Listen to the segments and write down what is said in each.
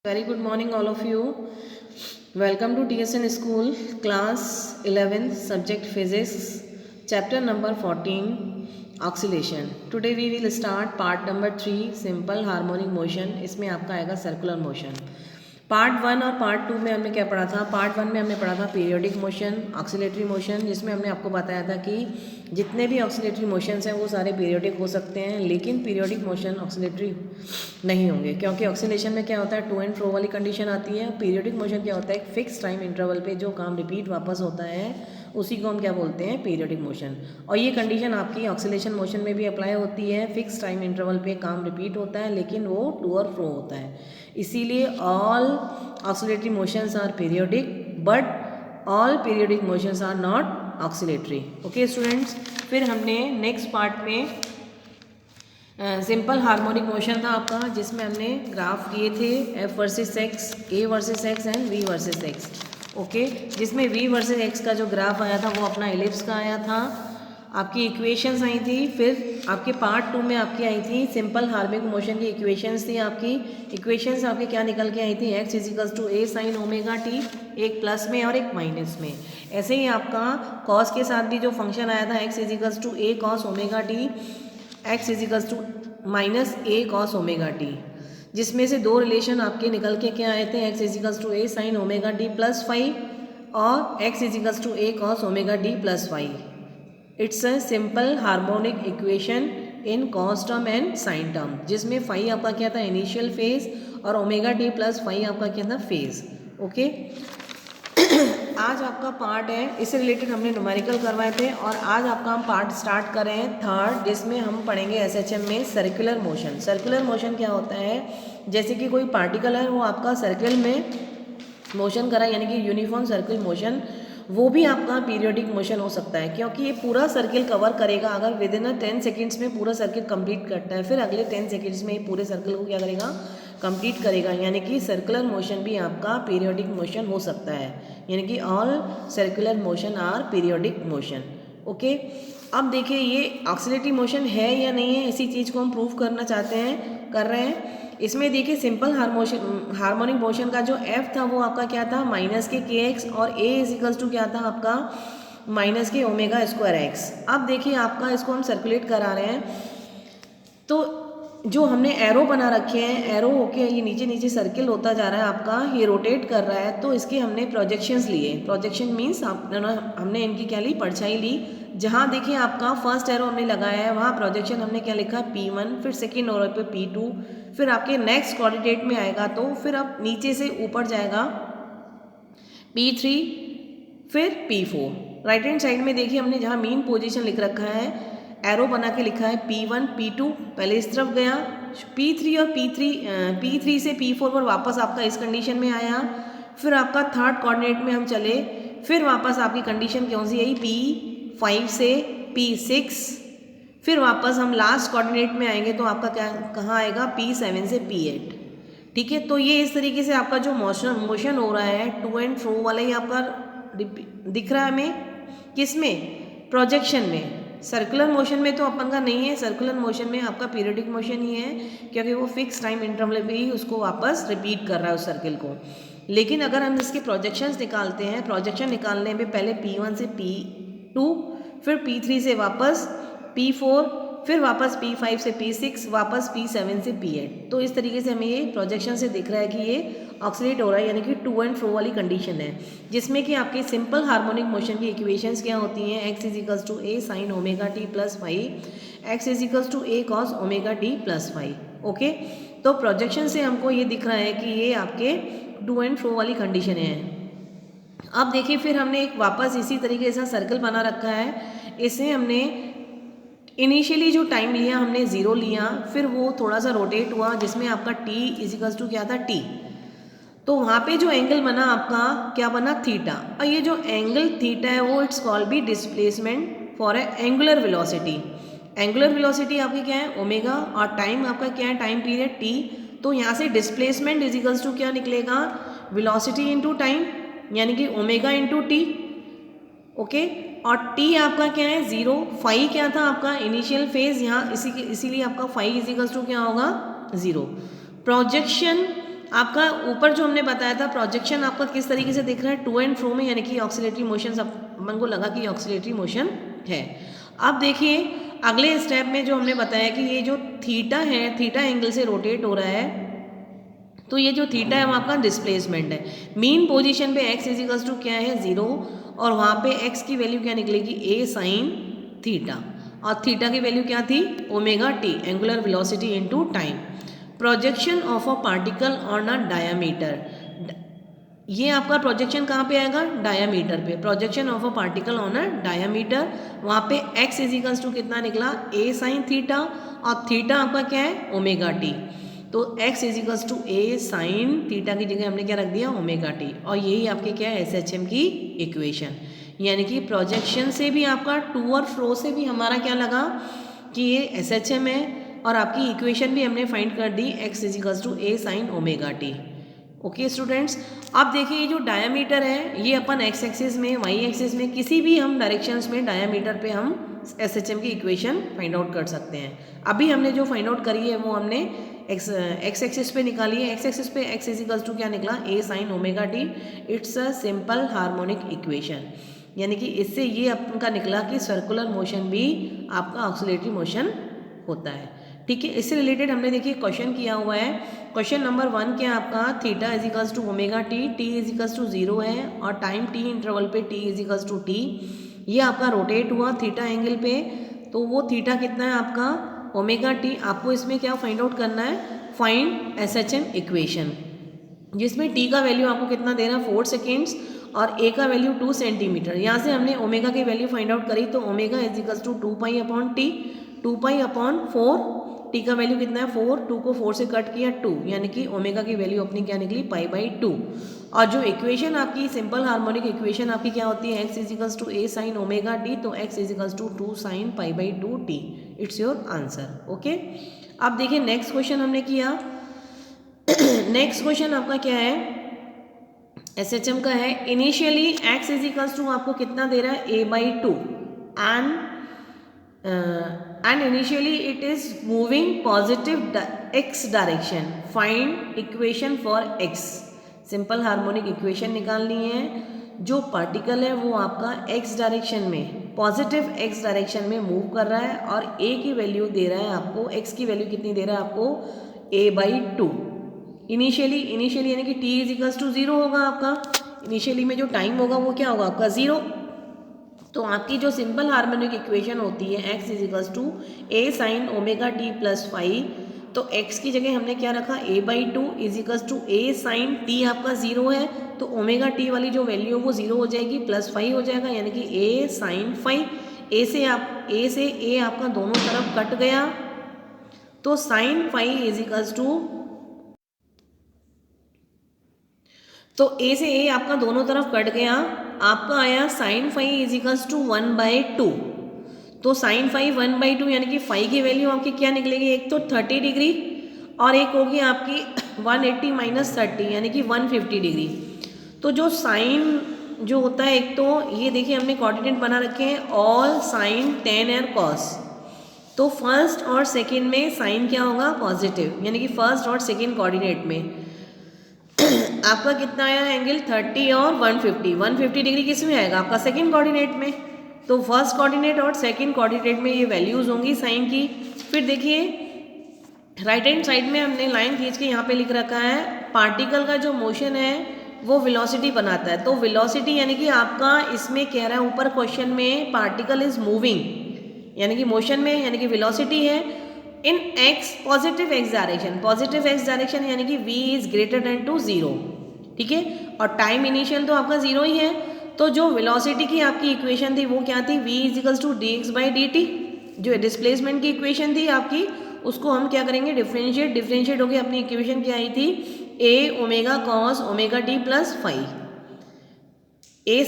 Very good morning, all of you. Welcome to TSN School, class 11th, subject physics, chapter number 14, oscillation. Today we will start part number 3, simple harmonic motion. इसमें आपका आएगा circular motion. Part 1 और part 2 में हमने क्या पढ़ा था? Part 1 में हमने पढ़ा था पीरियोडिक मोशन, ऑक्सीलेटरी मोशन, जिसमें हमने आपको बताया था कि जितने भी ऑक्सीलेटरी मोशंस हैं वो सारे पीरियोडिक हो सकते हैं, लेकिन पीरियोडिक मोशन ऑक्सीलेटरी नहीं होंगे, क्योंकि ऑक्सीलेशन में क्या होता है, टू एंड फ्रो वाली कंडीशन आती है। पीरियोडिक मोशन क्या होता है, एक फिक्स टाइम इंटरवल पे जो काम रिपीट वापस होता है उसी को हम क्या बोलते हैं, पीरियोडिक मोशन। और ये कंडीशन आपकी ऑक्सीलेशन मोशन में भी अप्लाई होती है। फिक्स टाइम इंटरवल पे काम रिपीट होता है, लेकिन वो टू और फ्रो होता है। इसीलिए all oscillatory motions are periodic, but all periodic motions are not oscillatory. Okay students, फिर हमने नेक्स्ट पार्ट में सिंपल हार्मोनिक मोशन था आपका, जिसमें हमने ग्राफ किए थे F versus X, A versus X and V versus X. Okay, जिसमें वी वर्सेस एक्स का जो ग्राफ आया था वो अपना एलिप्स का आया था, आपकी इक्वेशंस आई थी। फिर आपके पार्ट 2 में आपकी आई थी सिंपल हार्मोनिक मोशन की इक्वेशंस थी। आपकी इक्वेशंस आपके क्या निकल के आई थी, x equals to A sine omega t, एक प्लस में और एक माइनस में। ऐसे ही आपका कॉस के साथ भी जो फंक्शन आया था, x equals to A cos omega t, x equals to minus A cos omega t, जिसमें से दो रिलेशन आपके निकल के क्या आए थे, X equals to A sine omega T plus five और X equals to A cos omega T plus five. It's a simple harmonic equation in cos term and sine term, जिसमें फाइव आपका क्या था, इनिशियल फेज, और omega T plus five आपका क्या था, phase. Okay आज आपका पार्ट है, इससे रिलेटेड हमने न्यूमेरिकल करवाए थे, और आज आपका हम पार्ट स्टार्ट कर रहे हैं थर्ड, जिसमें हम पढ़ेंगे एसएचएम में सर्कुलर मोशन। सर्कुलर मोशन क्या होता है, जैसे कि कोई पार्टिकल है वो आपका सर्कल में मोशन करा, यानी कि यूनिफॉर्म सर्कुलर मोशन, वो भी आपका पीरियोडिक मोशन हो सकता है, क्योंकि ये पूरा सर्किल कवर करेगा। अगर विद इन 10 सेकेंड्स में पूरा सर्किल कंप्लीट करता है, फिर अगले 10 सेकेंड्स में ये पूरे सर्किल को क्या करेगा, कंप्लीट करेगा। यानी कि सर्कुलर मोशन भी आपका पीरियोडिक मोशन हो सकता है, यानी कि all circular motion are periodic motion. Okay, अब देखिए ये ऑक्सीलेटरी मोशन है या नहीं है, इसी चीज़ को हम प्रूव करना चाहते हैं, कर रहे हैं। इसमें देखिए सिंपल हार्मोनिक मोशन का जो एफ था वो आपका क्या था, माइनस के एक्स, और ए इजिकल्स टू क्या था आपका, माइनस के ओमेगा स्क्वायर एक्स। अब देखिए आपका इसको हम सर्कुलेट करा रहे हैं, तो जो हमने एरो बना रखे हैं, एरो होके ये नीचे नीचे सर्किल होता जा रहा है आपका, ये रोटेट कर रहा है, तो इसके हमने प्रोजेक्शंस लिए। प्रोजेक्शन मीन्स हमने इनकी क्या ली, परछाई ली। जहाँ देखिए आपका फर्स्ट एरो हमने लगाया है वहाँ प्रोजेक्शन हमने क्या लिखा, P1, फिर सेकेंड एरो पे P2, फिर आपके नेक्स्ट कोऑर्डिनेट में आएगा तो फिर अब नीचे से ऊपर जाएगा P3, फिर P4। राइट हैंड साइड में देखिए हमने जहाँ मीन पोजीशन लिख रखा है, एरो बना के लिखा है P1 P2, पहले इस तरफ गया, P3 और P3 से P4 पर वापस आपका इस कंडीशन में आया, फिर आपका थर्ड कोऑर्डिनेट में हम चले, फिर वापस आपकी कंडीशन कौन सी आई, P5 से P6, फिर वापस हम लास्ट कोऑर्डिनेट में आएंगे तो आपका क्या कहाँ आएगा, P7 से P8। ठीक है, तो ये इस तरीके से आपका जो मोशन हो रहा है टू एंड फ्रो वाला ही आपका दिख रहा है हमें, किस में, प्रोजेक्शन में। सर्कुलर मोशन में तो अपन का नहीं है, सर्कुलर मोशन में आपका पीरियोडिक मोशन ही है, क्योंकि वो फिक्स टाइम इंटरवल पे ही उसको वापस रिपीट कर रहा है उस सर्किल को। लेकिन अगर हम इसके प्रोजेक्शंस निकालते हैं, प्रोजेक्शन निकालने में पहले P1 से P2, फिर P3 से वापस P4, फिर वापस P5 से P6, वापस P7 से P8। तो इस तरीके से हमें ये प्रोजेक्शन से दिख रहा है कि ये ऑक्सीलेट हो रहा है, यानी कि टू एंड फ्रो वाली कंडीशन है, जिसमें कि आपके सिंपल हार्मोनिक मोशन की इक्वेशंस क्या होती हैं, x equals to A sine omega T plus five, x equals to A cos omega T plus five. Okay, तो प्रोजेक्शन से हमको ये दिख रहा है कि ये आपके टू एंड फ्रो वाली कंडीशन है। अब देखिए फिर हमने एक वापस इसी तरीके से सर्कल बना रखा है, इसे हमने इनिशियली जो टाइम लिया हमने 0 लिया, फिर वो थोड़ा सा रोटेट हुआ, जिसमें आपका t इजिकल्स टू क्या था, t, तो वहाँ पे जो एंगल बना आपका क्या बना, थीटा। और ये जो एंगल थीटा है वो it's called be displacement for a angular velocity. Angular velocity आपकी क्या है, ओमेगा, और टाइम आपका क्या है, टाइम पीरियड t। तो यहाँ से डिस्प्लेसमेंट इजिकल्स टू क्या निकलेगा, वेलोसिटी इंटू टाइम, यानी कि ओमेगा इंटू टी। ओके, और t आपका क्या है, 0, फाइव क्या था आपका इनिशियल फेज यहाँ, इसीलिए आपका फाइव इजिकल्स टू क्या होगा, 0। प्रोजेक्शन आपका ऊपर जो हमने बताया था प्रोजेक्शन आपका किस तरीके से दिख रहा है, टू एंड फ्रो में, यानी कि ऑक्सीलेटरी मोशन, अपन को लगा कि ऑक्सीलेटरी मोशन है। अब देखिए अगले स्टेप में जो हमने बताया कि ये जो थीटा है, थीटा एंगल से रोटेट हो रहा है, तो ये जो थीटा है वो आपका डिस्प्लेसमेंट है। मीन पोजीशन पे x इजिकल्स टू क्या है 0, और वहाँ पे x की वैल्यू क्या निकलेगी a साइन थीटा, और थीटा की वैल्यू क्या थी omega t, angular velocity into time. Projection of a particle on a diameter, ये आपका प्रोजेक्शन कहाँ पे आएगा, डायामीटर पे। Projection of a particle on a diameter, वहाँ पे x इजिकल्स टू कितना निकला a साइन थीटा, और थीटा आपका क्या है ओमेगा t, तो x equals to a sine theta की जगह हमने क्या रख दिया ओमेगा t, और यही आपके क्या है SHM की इक्वेशन। यानी कि प्रोजेक्शन से भी आपका टू और फ्रो से भी हमारा क्या लगा कि ये SHM है, और आपकी इक्वेशन भी हमने फाइंड कर दी x equals to a sine omega t। Okay students, अब देखिए ये जो डायामीटर है ये अपन x एक्सिस में, y एक्सिस में, किसी भी हम डायरेक्शंस में डायामीटर पे हम SHM की इक्वेशन फाइंड आउट कर सकते हैं। अभी हमने जो फाइंड आउट करी है वो हमने x एक्सिस पे निकाली है। x एक्सिस पे x इजिकल्स टू क्या निकला a sine omega t। It's a simple harmonic equation, यानी कि इससे ये अपन का निकला कि सर्कुलर मोशन भी आपका ऑक्सीलेटरी मोशन होता है। ठीक है, इससे रिलेटेड हमने देखिए क्वेश्चन किया हुआ है। क्वेश्चन नंबर 1 क्या आपका, theta equals to omega t, t equals to 0 है, और टाइम टी इंटरवल पे टी इजिकल्स टू टी, ये आपका रोटेट हुआ थीटा एंगल पे, तो वो थीटा कितना है आपका ओमेगा टी। आपको इसमें क्या फाइंड आउट करना है, फाइंड SHM इक्वेशन, जिसमें टी का वैल्यू आपको कितना दे रहा है 4 सेकेंड्स, और ए का वैल्यू 2 सेंटीमीटर। यहाँ से हमने ओमेगा की वैल्यू फाइंड आउट करी, तो omega equals to 2 pi upon t, 2 pi upon 4, t का वैल्यू कितना है 4, 2 को 4 से कट किया 2, यानी कि ओमेगा की वैल्यू अपनी क्या निकली पाई बाई 2। और जो इक्वेशन आपकी सिंपल हार्मोनिक इक्वेशन आपकी क्या होती है, x equals to a sine omega t, तो x equals to 2 sine pi by 2 t. It's your answer. Okay, अब देखिए नेक्स्ट क्वेश्चन हमने किया। नेक्स्ट क्वेश्चन आपका क्या है, SHM का है। इनिशियली x इजिकल्स टू आपको कितना दे रहा है a by 2, and initially it is moving positive x direction, find equation for x। Simple harmonic equation निकालनी है। जो पार्टिकल है वो आपका x डायरेक्शन में, पॉजिटिव x डायरेक्शन में मूव कर रहा है, और a की वैल्यू दे रहा है आपको, x की वैल्यू कितनी दे रहा है आपको a बाई 2। इनिशियली यानी कि t इजिकल्स टू 0 होगा आपका, इनिशियली में जो टाइम होगा वो क्या होगा आपका 0। तो आपकी जो सिंपल हार्मोनिक इक्वेशन होती है x equals to a sine omega T plus 5, तो x की जगह हमने क्या रखा a by 2 equals to a sine t आपका 0 है, तो ओमेगा t वाली जो वैल्यू है वो 0 हो जाएगी, प्लस 5 हो जाएगा, यानी कि a साइन 5। a से a आपका दोनों तरफ कट गया, तो साइन 5 इजिकल्स टू, तो a से a आपका दोनों तरफ कट गया, आपका आया साइन 5 इजिकल्स टू 1 बाई 2। तो साइन 5 1 बाई 2, यानी कि 5 की वैल्यू आपकी क्या निकलेगी, एक तो 30 डिग्री, और एक होगी आपकी 180 माइनस 30, यानी कि 150 डिग्री। तो जो साइन जो होता है, एक तो ये देखिए हमने कोऑर्डिनेट बना रखे हैं ऑल साइन टेन और कॉस, तो फर्स्ट और सेकेंड में साइन क्या होगा पॉजिटिव, यानी कि फर्स्ट और सेकेंड कोऑर्डिनेट में आपका कितना आया एंगल 30 और 150 डिग्री किस में आएगा आपका सेकंड कोऑर्डिनेट में। तो फर्स्ट कोऑर्डिनेट और सेकंड कोऑर्डिनेट में ये वैल्यूज होंगी साइन की। फिर देखिए राइट हैंड साइड में हमने लाइन खींच के यहाँ पे लिख रखा है, पार्टिकल का जो मोशन है वो वेलोसिटी बनाता है। तो वेलोसिटी यानी कि आपका इसमें कह रहा है ऊपर क्वेश्चन में पार्टिकल इज मूविंग, यानी कि मोशन में, यानी कि वेलोसिटी है in x positive x direction, यानी कि v is greater than to 0। ठीक है, और टाइम इनिशियल तो आपका 0 ही है। तो जो वेलोसिटी की आपकी इक्वेशन थी वो क्या थी, v equals to D X by D T. जो डिस्प्लेसमेंट की इक्वेशन थी आपकी उसको हम क्या करेंगे डिफ्रेंशिएट होकर अपनी इक्वेशन क्या आई थी, a omega cos omega T plus 5, a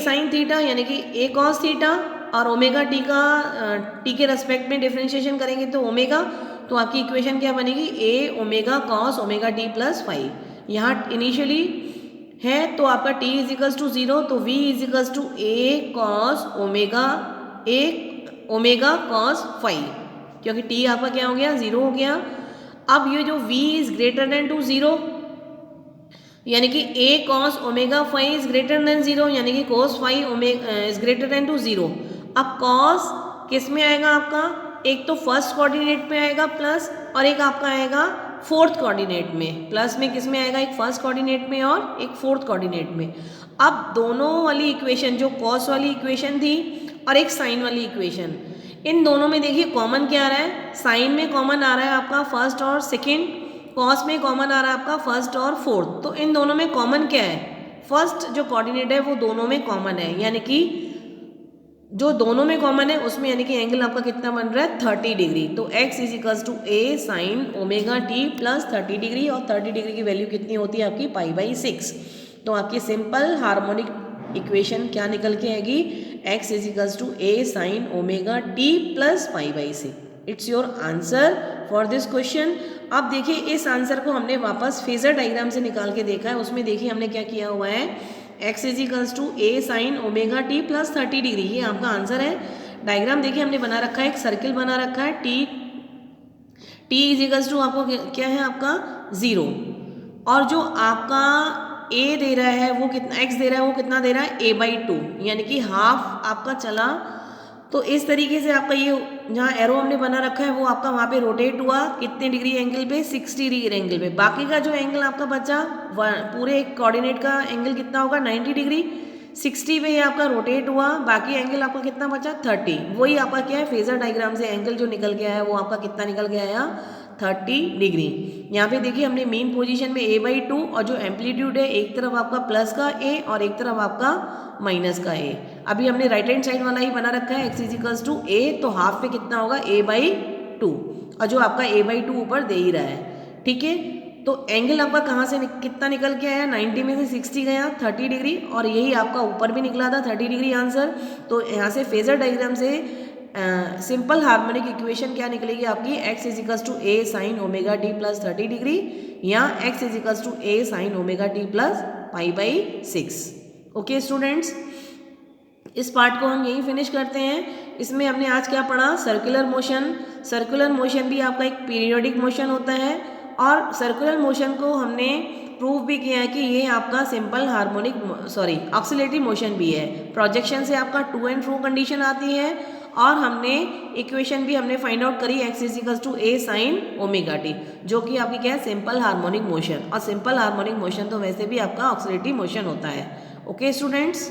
sine theta यानी कि a कॉस थीटा, और ओमेगा टी का टी के रेस्पेक्ट में डिफरेंशिएशन करेंगे तो ओमेगा, तो आपकी इक्वेशन क्या बनेगी a omega cos omega T plus 5। यहाँ इनिशियली है तो आपका t इजिकल्स टू 0, तो v equals to a omega cos 5, क्योंकि t आपका क्या हो गया 0 हो गया। अब ये जो v is greater than to 0, यानी कि a cos omega phi is greater than 0, यानी कि cos phi omega is greater than to 0। अब cos किस में आएगा आपका, एक तो फर्स्ट कोऑर्डिनेट में आएगा प्लस, और एक आपका आएगा फोर्थ कोऑर्डिनेट में। प्लस में किस में आएगा, एक फर्स्ट कोऑर्डिनेट में और एक फोर्थ कोऑर्डिनेट में। अब दोनों वाली इक्वेशन, जो cos वाली इक्वेशन थी और एक साइन वाली इक्वेशन, इन दोनों में देखिए कॉमन क्या आ रहा है, साइन में कॉमन आ रहा है आपका फर्स्ट और सेकेंड, कॉस में कॉमन आ रहा है आपका फर्स्ट और फोर्थ। तो इन दोनों में कॉमन क्या है, फर्स्ट जो कोऑर्डिनेट है वो दोनों में कॉमन है, यानी कि जो दोनों में कॉमन है उसमें यानी कि एंगल आपका कितना बन रहा है 30 डिग्री। तो x is equals to a sine omega t plus 30 degree, और 30 डिग्री की वैल्यू कितनी होती है आपकी π/6। तो आपकी सिंपल हार्मोनिक इक्वेशन क्या निकल के आएगी, x is equals to a sine omega t plus π/6। It's your answer for this question. अब देखिए इस आंसर को हमने वापस फेजर डायग्राम से निकाल के देखा है, उसमें देखिए हमने क्या किया हुआ है, x is equals to a sine omega t plus 30 degree, ये आपका आंसर है। डायग्राम देखिए हमने बना रखा है, एक सर्किल बना रखा है, t इज इक्वल्स टू आपको क्या है आपका 0, और जो आपका a दे रहा है वो कितना, x दे रहा है वो कितना दे रहा है a/2, यानी कि हाफ आपका चला। तो इस तरीके से आपका ये जहाँ एरो हमने बना रखा है वो आपका वहाँ पे रोटेट हुआ कितने डिग्री एंगल पे, 60 डिग्री एंगल पे। बाकी का जो एंगल आपका बचा पूरे कोऑर्डिनेट का एंगल कितना होगा 90 डिग्री, 60 पे ये आपका रोटेट हुआ, बाकी एंगल आपका कितना बचा 30। वही आपका क्या है फेजर डायग्राम से एंगल जो निकल के आया वो आपका कितना निकल के आया 30 डिग्री। यहाँ पे देखिए हमने मेन पोजीशन में a/2, और जो एम्पलीट्यूड है एक तरफ आपका प्लस का a और एक तरफ आपका माइनस का a। अभी हमने राइट हैंड साइड वाला ही बना रखा है, x is equals to a, तो हाफ पे कितना होगा a/2, और जो आपका a/2 ऊपर दे ही रहा है, ठीक है। तो एंगल आपका कहाँ से कितना निकल के आया, 90 में से 60 गया 30 डिग्री, और यही आपका ऊपर भी निकला था 30 डिग्री आंसर। तो यहाँ से फेजर डायग्राम से सिंपल हार्मोनिक इक्वेशन क्या निकलेगी आपकी, x is equals to a sine omega t plus 30 degree, या x is equals to a sine omega t plus π/6। Okay students, इस पार्ट को हम यहीं फिनिश करते हैं। इसमें हमने आज क्या पढ़ा, सर्कुलर मोशन। सर्कुलर मोशन भी आपका एक पीरियोडिक मोशन होता है, और सर्कुलर मोशन को हमने प्रूव भी किया है कि ये आपका सिंपल हार्मोनिक ऑक्सिलेटरी मोशन भी है। प्रोजेक्शन से आपका टू एंड फ्रो कंडीशन आती है, और हमने इक्वेशन भी हमने फाइंड आउट करी x is equals to a sine omega t, जो कि आपकी क्या है सिंपल हार्मोनिक मोशन। और सिंपल हार्मोनिक मोशन तो वैसे भी आपका ऑक्सिलेटरी मोशन होता है। Okay students.